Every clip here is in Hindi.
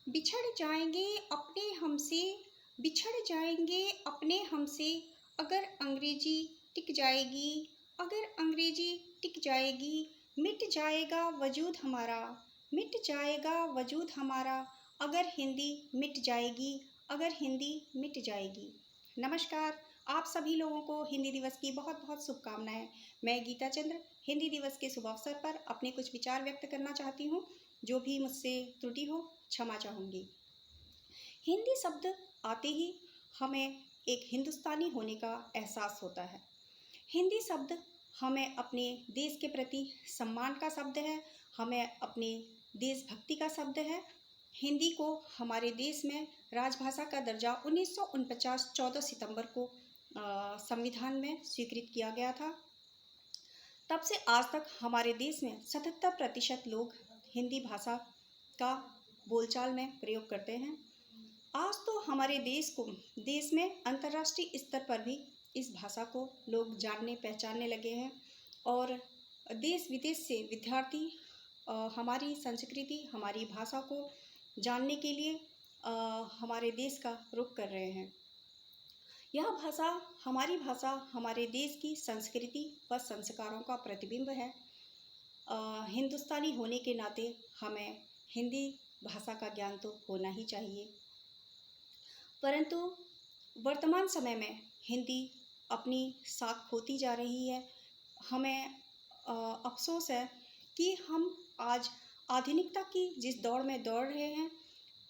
बिछड़ जाएंगे अपने हमसे, बिछड़ जाएंगे अपने हमसे, अगर अंग्रेजी टिक जाएगी, अगर अंग्रेजी टिक जाएगी, मिट जाएगा वजूद हमारा, मिट जाएगा वजूद हमारा, अगर हिंदी मिट जाएगी, अगर हिंदी मिट जाएगी। नमस्कार, आप सभी लोगों को हिंदी दिवस की बहुत बहुत शुभकामनाएं। मैं गीता चंद्र हिंदी दिवस के शुभ अवसर पर अपने कुछ विचार व्यक्त करना चाहती हूँ। जो भी मुझसे त्रुटि हो क्षमा चाहूँगी। हिंदी शब्द आते ही हमें एक हिंदुस्तानी होने का एहसास होता है। हिंदी शब्द हमें अपने देश के प्रति सम्मान का शब्द है, हमें अपने देशभक्ति का शब्द है। हिंदी को हमारे देश में राजभाषा का दर्जा 1949 14 सितंबर को संविधान में स्वीकृत किया गया था। तब से आज तक हमारे देश में 77% लोग हिंदी भाषा का बोलचाल में प्रयोग करते हैं। आज तो हमारे देश में अंतर्राष्ट्रीय स्तर पर भी इस भाषा को लोग जानने पहचानने लगे हैं और देश विदेश से विद्यार्थी हमारी संस्कृति, हमारी भाषा को जानने के लिए हमारे देश का रुख कर रहे हैं। यह भाषा हमारे देश की संस्कृति व संस्कारों का प्रतिबिंब है। हिंदुस्तानी होने के नाते हमें हिंदी भाषा का ज्ञान तो होना ही चाहिए, परंतु वर्तमान समय में हिंदी अपनी साख खोती जा रही है। हमें अफसोस है कि हम आज आधुनिकता की जिस दौड़ में दौड़ रहे हैं,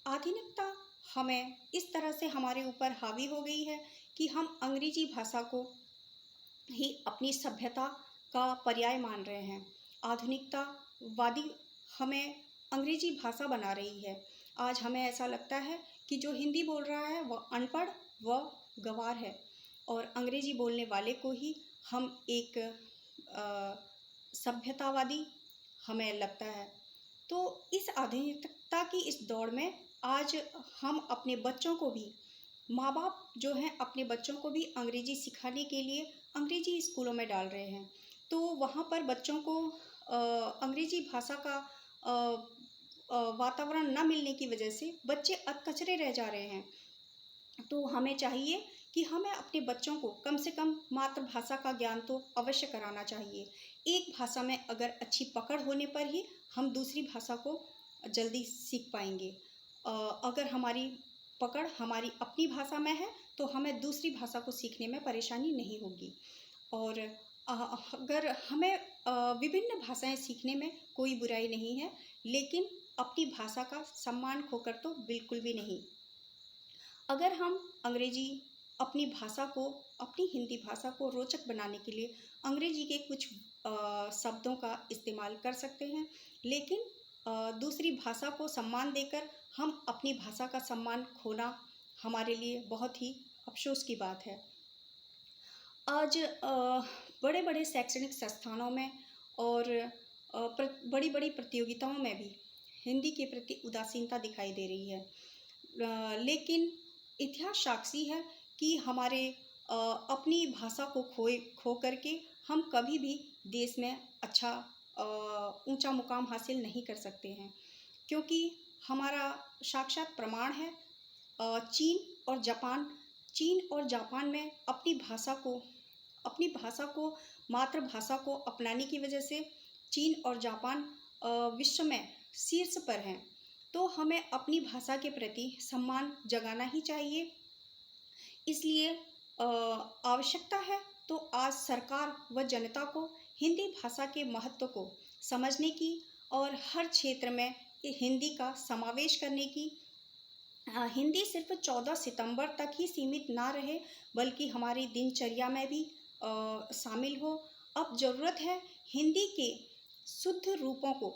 आधुनिकता हमें इस तरह से हमारे ऊपर हावी हो गई है कि हम अंग्रेजी भाषा को ही अपनी सभ्यता का पर्याय मान रहे हैं। आधुनिकतावादी हमें अंग्रेजी भाषा बना रही है। आज हमें ऐसा लगता है कि जो हिंदी बोल रहा है वह अनपढ़ व गँवार है और अंग्रेजी बोलने वाले को ही हम एक सभ्यतावादी हमें लगता है। तो इस आधुनिकता की इस दौड़ में आज हम अपने बच्चों को भी, माँ बाप जो हैं अपने बच्चों को भी अंग्रेजी सिखाने के लिए अंग्रेजी स्कूलों में डाल रहे हैं। तो वहाँ पर बच्चों को अंग्रेजी भाषा का वातावरण न मिलने की वजह से बच्चे अधकचरे रह जा रहे हैं। तो हमें चाहिए कि हमें अपने बच्चों को कम से कम मातृभाषा का ज्ञान तो अवश्य कराना चाहिए। एक भाषा में अगर अच्छी पकड़ होने पर ही हम दूसरी भाषा को जल्दी सीख पाएंगे। अगर हमारी पकड़ हमारी अपनी भाषा में है तो हमें दूसरी भाषा को सीखने में परेशानी नहीं होगी। और अगर हमें विभिन्न भाषाएं सीखने में कोई बुराई नहीं है, लेकिन अपनी भाषा का सम्मान खोकर तो बिल्कुल भी नहीं। अगर हम अंग्रेजी अपनी भाषा को, अपनी हिंदी भाषा को रोचक बनाने के लिए अंग्रेजी के कुछ शब्दों का इस्तेमाल कर सकते हैं, लेकिन दूसरी भाषा को सम्मान देकर हम अपनी भाषा का सम्मान खोना हमारे लिए बहुत ही अफसोस की बात है। आज बड़े बड़े शैक्षणिक संस्थानों में और बड़ी बड़ी प्रतियोगिताओं में भी हिंदी के प्रति उदासीनता दिखाई दे रही है। लेकिन इतिहास साक्षी है कि हमारे अपनी भाषा को खो करके हम कभी भी देश में अच्छा ऊंचा मुकाम हासिल नहीं कर सकते हैं, क्योंकि हमारा साक्षात प्रमाण है चीन और जापान में अपनी भाषा को मातृभाषा को अपनाने की वजह से चीन और जापान विश्व में शीर्ष पर हैं। तो हमें अपनी भाषा के प्रति सम्मान जगाना ही चाहिए। इसलिए आवश्यकता है तो आज सरकार व जनता को हिंदी भाषा के महत्व को समझने की और हर क्षेत्र में हिंदी का समावेश करने की। हिंदी सिर्फ 14 सितंबर तक ही सीमित ना रहे, बल्कि हमारी दिनचर्या में भी शामिल हो। अब ज़रूरत है हिंदी के शुद्ध रूपों को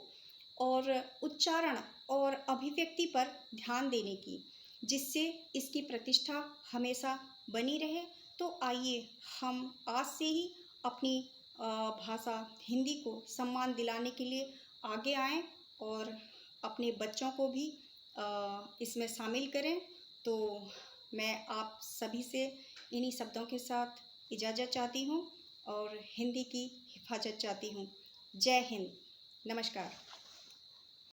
और उच्चारण और अभिव्यक्ति पर ध्यान देने की, जिससे इसकी प्रतिष्ठा हमेशा बनी रहे। तो आइए हम आज से ही अपनी भाषा हिंदी को सम्मान दिलाने के लिए आगे आएं और अपने बच्चों को भी इसमें शामिल करें। तो मैं आप सभी से इन्हीं शब्दों के साथ इजाज़त चाहती हूँ और हिंदी की हिफाजत चाहती हूँ। जय हिंद। नमस्कार।